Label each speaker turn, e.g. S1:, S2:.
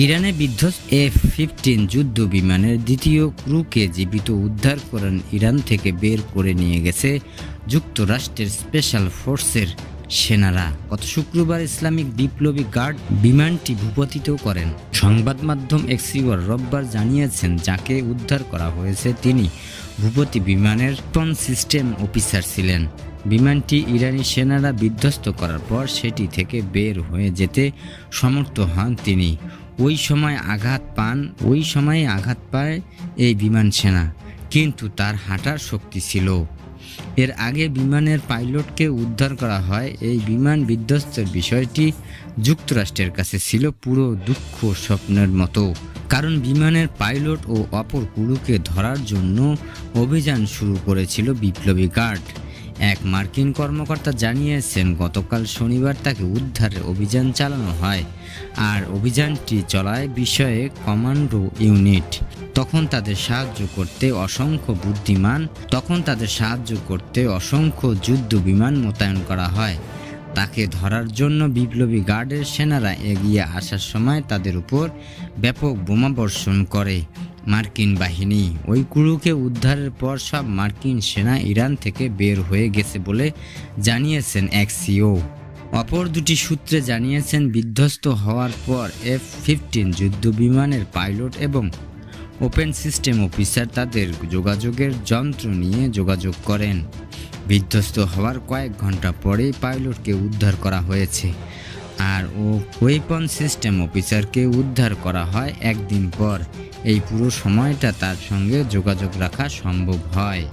S1: ইরানে বিধ্বস্ত F-15 যুদ্ধ বিমানের দ্বিতীয় ক্রুকে জীবিত উদ্ধার করেন ইরান থেকে বের করে নিয়ে গেছে যুক্তরাষ্ট্রের স্পেশাল ফোর্সের সেনারা। গত শুক্রবার ইসলামিক বিপ্লবী গার্ড বিমানটি ভূপাতিত করেন। সংবাদ মাধ্যম এক্সিওর রোববার জানিয়েছেন, যাকে উদ্ধার করা হয়েছে তিনি ভূপতি বিমানের টন সিস্টেম অফিসার ছিলেন। বিমানটি ইরানি সেনারা বিধ্বস্ত করার পর সেটি থেকে বের হয়ে যেতে সমর্থ হন তিনি। ওই সময় আঘাত পায় এই বিমান সেনা, কিন্তু তার হাঁটার শক্তি ছিল। এর আগে বিমানের পাইলটকে উদ্ধার করা হয়। এই বিমান বিধ্বস্তের বিষয়টি যুক্তরাষ্ট্রের কাছে ছিল পুরো দুঃখ স্বপ্নের মতো, কারণ বিমানের পাইলট ও অপর ক্রুকে ধরার জন্য অভিযান শুরু করেছিল বিপ্লবী গার্ড। এক মার্কিন কর্মকর্তা জানিয়েছেন, গতকাল শনিবার তাকে উদ্ধারের অভিযান চালানো হয়, আর অভিযানটি চলায় বিষয়ে কমান্ডো ইউনিট। তখন তাদের সাহায্য করতে অসংখ্য যুদ্ধ বিমান মোতায়েন করা হয়। তাকে ধরার জন্য বিপ্লবী গার্ডের সেনারা এগিয়ে আসার সময় তাদের উপর ব্যাপক বোমাবর্ষণ করে মার্কিন বাহিনী। ওই ক্রুকে উদ্ধারের পর সব মার্কিন সেনা ইরান থেকে বের হয়ে গেছে বলে জানিয়েছেন এক্সিও। অপর দুটি সূত্রে জানিয়েছেন, বিধ্বস্ত হওয়ার পর F-15 যুদ্ধ বিমানের পাইলট এবং ওপেন সিস্টেম অফিসার তাদের যোগাযোগের যন্ত্র নিয়ে যোগাযোগ করেন। বিধ্বস্ত হওয়ার কয়েক ঘন্টা পরেই পাইলটকে উদ্ধার করা হয়েছে, আর ওয়েপন সিস্টেম অফিসারকে উদ্ধার করা হয় একদিন পর। এই পুরো সময়টা তার সঙ্গে যোগাযোগ রাখা সম্ভব হয়।